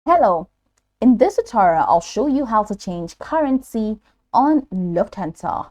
Hello, in this tutorial, I'll show you how to change currency on Lufthansa.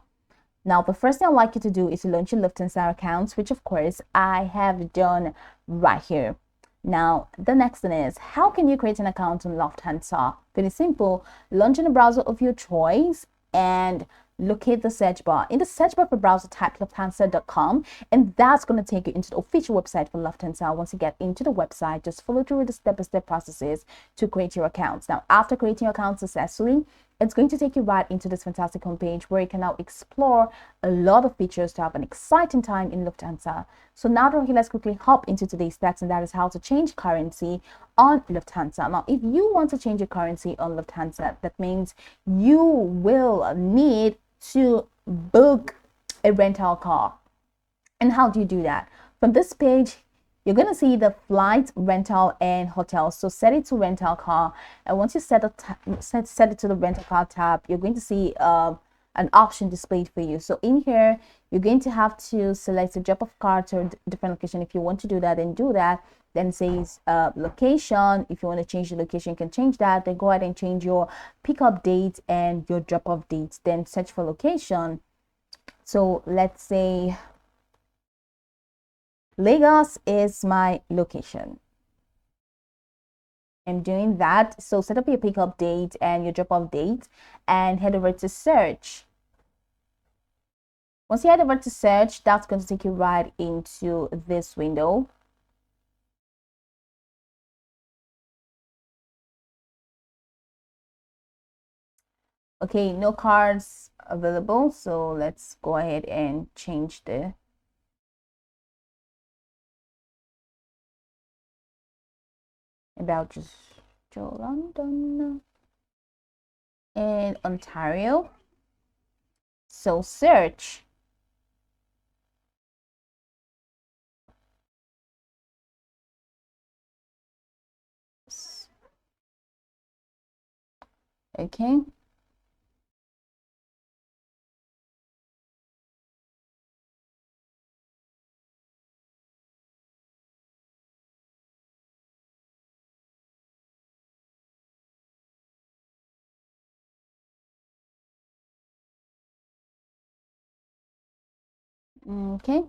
Now, the first thing I'd like you to do is to launch your Lufthansa account, which of course I have done right here. Now, the next thing is, how can you create an account on Lufthansa? Pretty simple. Launch in a browser of your choice and locate the search bar. In the search bar for browser, type lufthansa.com, and that's going to take you into the official website for Lufthansa. Once you get into the website, just follow through the step-by-step processes to create your accounts. Now, after creating your account successfully, it's going to take you right into this fantastic homepage where you can now explore a lot of features to have an exciting time in Lufthansa. So now that we're here, let's quickly hop into today's text, and that is how to change currency on Lufthansa. Now, if you want to change your currency on Lufthansa, that means you will need to book a rental car. And how do you do that? From this page, you're going to see the flight, rental, and hotel. So set it to rental car. And once you set it to the rental car tab, you're going to see an option displayed for you. So in here, you're going to have to select a drop off car to a different location. If you want to do that, then do that. Then it says location. If you want to change the location, you can change that. Then go ahead and change your pickup date and your drop off date. Then search for location. So let's say Lagos is my location. I'm doing that. So set up your pickup date and your drop off date and head over to search. Once you head over to search, that's going to take you right into this window. Okay, no cards available. So let's go ahead and change the about just Joe London and Ontario. So search. Okay. Okay.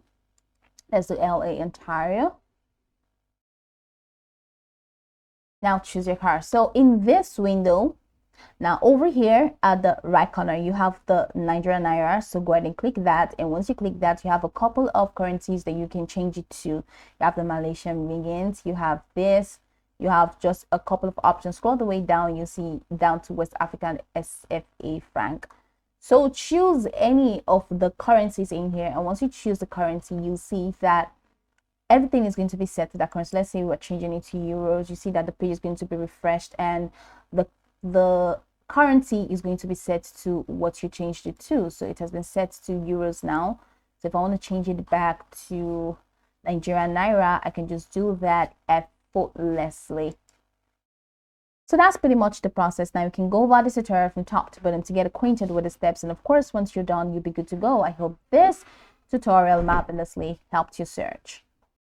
Let's do LA, Ontario. Now choose your car. So in this window, now over here at the right corner, you have the Nigerian Naira. So go ahead and click that. And once you click that, you have a couple of currencies that you can change it to. You have the Malaysian ringgit, you have this, you have just a couple of options. Scroll the way down, you see down to West African SFA franc. So choose any of the currencies in here. And once you choose the currency, you see that everything is going to be set to that currency. Let's say we're changing it to euros. You see that the page is going to be refreshed and the currency is going to be set to what you changed it to. So it has been set to euros now. So if I want to change it back to Nigerian Naira, I can just do that effortlessly. So that's pretty much the process. Now you can go over this tutorial from top to bottom to get acquainted with the steps. And of course, once you're done, you'll be good to go. I hope this tutorial marvelously helped you search.